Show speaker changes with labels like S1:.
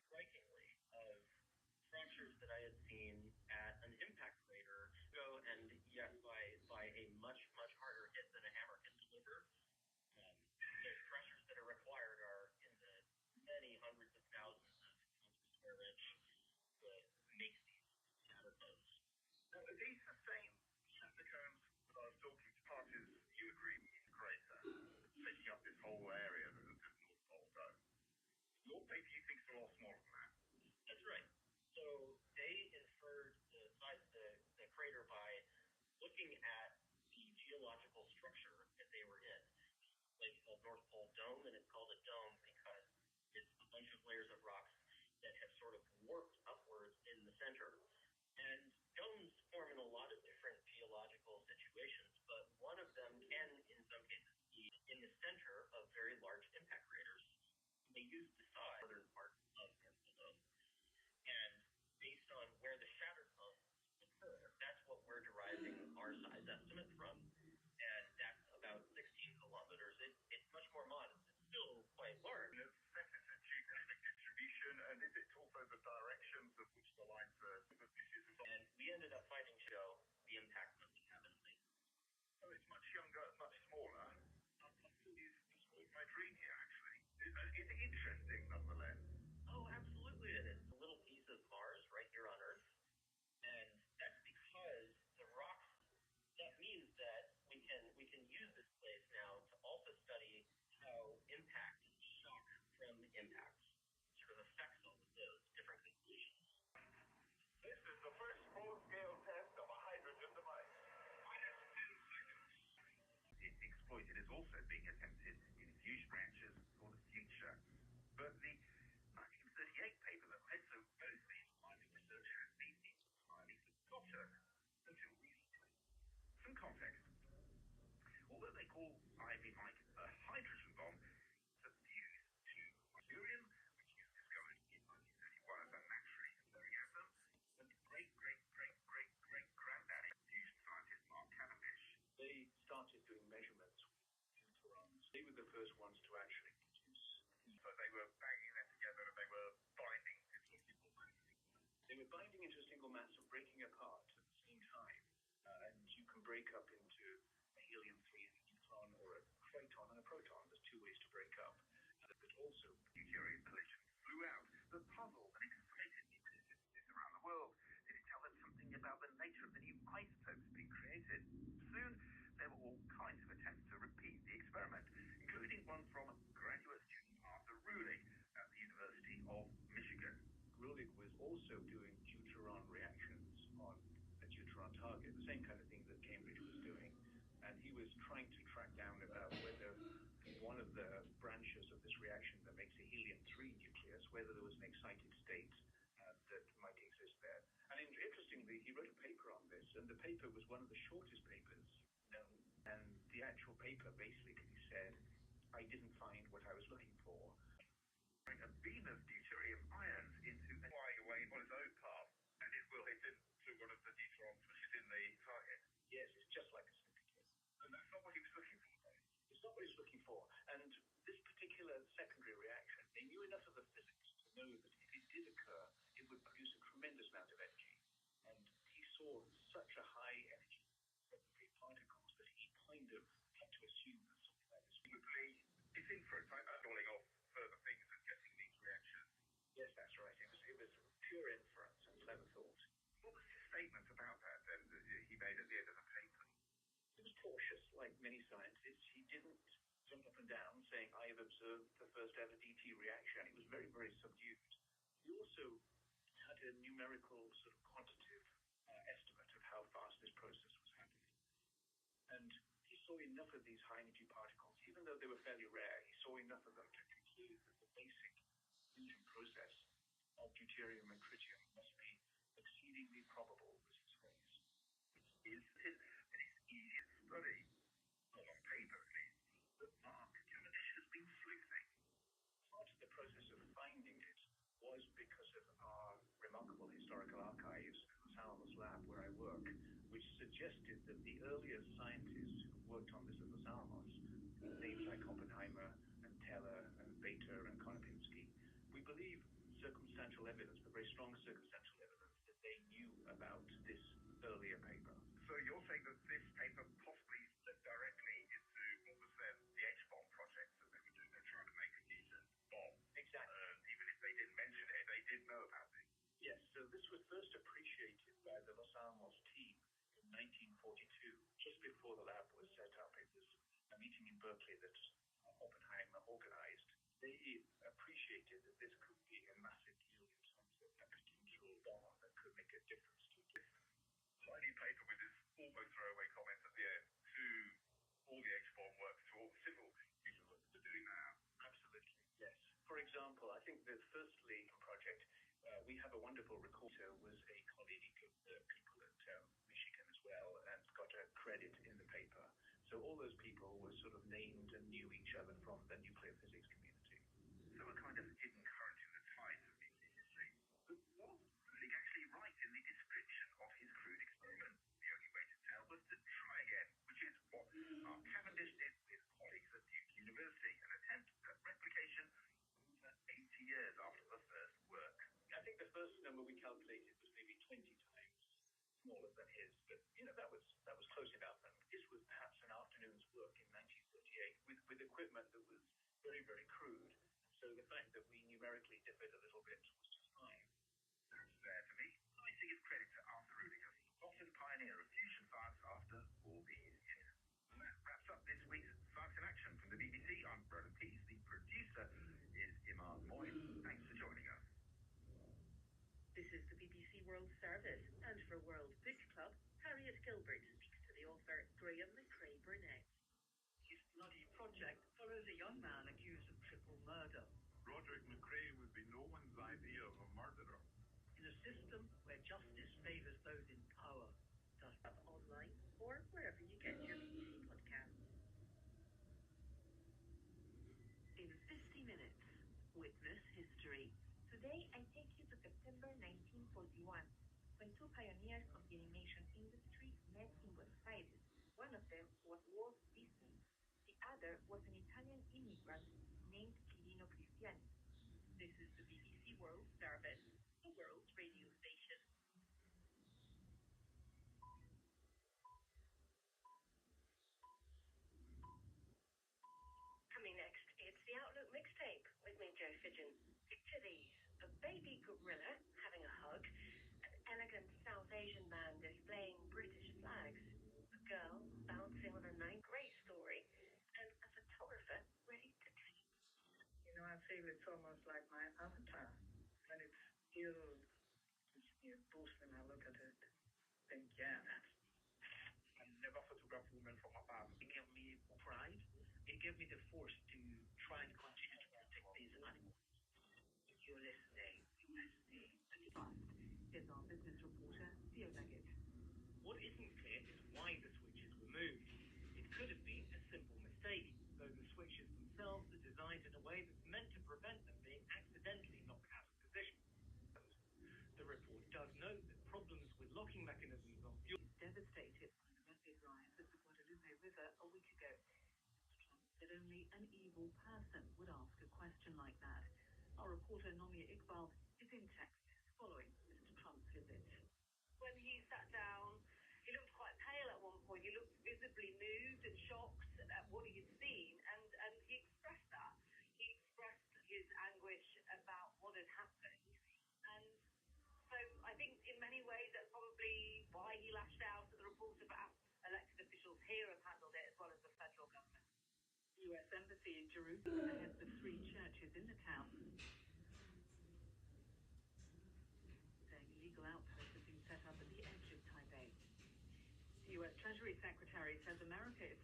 S1: strikingly of fractures that I had seen at an impact crater go, and yes, by a much harder hit than a hammer can deliver. The pressures that are required are in the many hundreds of thousands of pounds per square inch that makes these shatter cones.
S2: Now, are these the same shatter cones that I was talking to parties you agree with the crater, taking up this whole area that is North Pole Dome? Your paper, you think, is a lot smaller than that?
S1: That's right. So they inferred the size of the crater by looking at the geological structure that they were in. It's called North Pole Dome, and it's called a dome because it's a bunch of layers of rocks that have sort of warped upwards in the center. And domes form in a lot of different geological situations, but one of them can, in some cases, be in the center of very large impact craters. They use the southern part of North Pole Dome. And based on where the shatter cones occur, that's what we're deriving our size estimate from. And that's about 16 kilometers. It's much more modest. It's still quite large.
S2: And it's set as a geographic distribution, and is it also the directions of which the lines are?
S1: And we ended up finding the impact must have happened later.
S2: So it's much younger, much smaller. It's my dream here, actually. It's interesting, nonetheless.
S1: Oh, absolutely it is. A little piece of Mars right here on Earth. And that's because the rocks, that means that we can use this place now to also study how impact and shock from impacts sort of affects all of those different conclusions.
S2: This is the first full-scale test of a hydrogen device. Minus 10 seconds. It's exploited is also being attempted in fusion reactors for the future. But the 1938 paper that led to both these lines of research has been entirely forgotten until recently. Some context. Although they call Ivy Mike a hydrogen bomb, it's a fuse to uranium, which was discovered in 1931 as a naturally occurring atom, and great-great-great-great-granddaddy fusion scientist Mark Cavendish. They started doing measurements with deuterons. They were the first ones to actually produce. So they were banging them together and they were binding into a single mass. They were binding into a single mass and breaking apart at the same time. And you can break up into a helium-3 and a neutron, or a craton and a proton. There's two ways to break up. But also, deuterium collision flew out. The puzzle and excited nuclear around the world. Did it tell them something about the nature of the new isotopes being created? Soon, there were all kinds of attempts to repeat the experiment, including one from graduate student Arthur Ruhlig at the University of Michigan. Ruhlig was also doing deuteron reactions on a deuteron target, the same kind of thing that Cambridge was doing. And he was trying to track down about whether one of the branches of this reaction that makes a helium-3 nucleus, whether there was an excited state that might exist there. And interestingly, he wrote a paper on this, and the paper was one of the shortest papers known. And the actual paper basically said, I didn't find what I was looking for. A beam of deuterium ions into flying away on its own path, and it will hit into one of the deuterons which is in the target. Yes, it's just like a synthesis. And that's not what he was looking for, though. It's not what he was looking for. And this particular secondary reaction, they knew enough of the physics to know that if it did occur, it would produce a tremendous amount of energy. And he saw such a high energy secondary particles that he kind of had to assume that something like this would be. It's inference, right? Calling off further things and getting these reactions. Yes, that's right. It was pure inference and clever thought. What was his statement about that then that he made at the end of the paper? He was cautious, like many scientists. He didn't jump up and down saying, I have observed the first ever DT reaction. He was very, very subdued. He also had a numerical sort of quantitative estimate of how fast this process was happening. And he saw enough of these high energy particles, even though they were fairly rare, he saw enough of them to conclude that the basic fusion process of deuterium and tritium must be exceedingly probable as his phrase. It is easy to study, not on paper at least, but Mark Cavendish has been sleuthing. Part of the process of finding it was because of our remarkable historical archives at the Los Alamos lab where I work, which suggested that the earliest scientists who worked on this at Los Alamos, names like Oppenheimer and Teller and Bater and Konopinski, we believe circumstantially So you're saying that this paper possibly led directly into what was then the H-bomb project that they were doing. They're trying to make a decent bomb.
S1: Exactly.
S2: Even if they didn't mention it, they did know about it.
S3: Yes, so this was first appreciated by the Los Alamos team in 1942, just before the lab was set up. It was a meeting in Berkeley that Oppenheimer organized. They appreciated that this could be a massive deal in terms of a potential bomb that could make a difference to it.
S2: Tiny paper with this almost throwaway comment at the end to all the H-bomb work, to all the civil fusion work that they're doing now.
S3: Absolutely, yes. For example, I think the first lead project, we have a wonderful recorder, was a colleague of the people at Michigan as well, and got a credit in the paper. So all those people were sort of named and knew each other from the nuclear physics community.
S2: So a kind of hidden current in the tides of nuclear history. But was Rudik actually right in the description of his crude experiment? The only way to tell was to try again, which is what Mark Cavendish did with colleagues at Duke University, an attempt at replication over 80 years after the first work.
S3: I think the first number we calculated was maybe 20 times smaller than his, but that was close enough. And this was perhaps an afternoon's work in 1938 with equipment that was very, very crude. So the fact that we numerically differed a little bit was just fine.
S2: That's fair to me. I to give credit to Arthur Rudiger, often pioneer of fusion science after all these years. And that wraps up this week's Science in Action from the BBC. I'm Roland Pease. The producer is Iman Moyne. Thanks for joining us.
S4: This is the BBC World Service, and for World Book Club, Harriet Gilbert speaks to the author Graham McCrae Burnett.
S5: His bloody project follows a young man accused of triple murder.
S2: Roderick McCrae would be no one's idea of a murderer.
S5: In a system where justice favours those in power.
S4: Just up online or wherever you get your BBC podcasts. In 50 minutes, witness history.
S6: Today, I take you to September 1941, when two pioneers of the animation industry met in Buenos Aires. One of them was Walt Disney. The other was an Italian immigrant named Quirino Cristiani.
S4: This is the BBC World Service, the world's radio station.
S6: Coming next, it's the Outlook Mixtape with me, Jo Fidgen. Picture these: a baby gorilla having a hug, an elegant South Asian man displaying British flags, a girl bouncing on a night great story, and a photographer ready to take.
S5: I feel it's almost like my avatar, and it still gives me a boost when I look at it. Think, yeah, that's me. I never photographed women from above. It gave me pride. It gave me the force to try and continue to protect these animals.
S4: You're listening to Trust. Here's our business reporter, Theo Leggett.
S5: What isn't clear is why the switches were moved. It could have been a simple mistake, though the switches themselves are designed in a way that's meant to prevent them being accidentally knocked out of position. The report does note that problems with locking mechanisms on fuel
S4: Devastated by the rapid rise of the Guadalupe River a week ago. Mr. Trump said only an evil person would ask a question like that. Our reporter Nomia Iqbal is in Texas following Mr. Trump's visit.
S6: When he sat down, he looked quite pale at one point. He looked visibly moved and shocked at what he had seen, and he expressed that. He expressed his anguish about what had happened. And so I think in many ways that's probably why he lashed out at the reporter, but elected officials here have handled it as well as the federal government.
S4: The U.S. Embassy in Jerusalem heads of 3 churches in the town, saying illegal outposts have been set up at the edge of Taipei. The U.S. Treasury Secretary says America is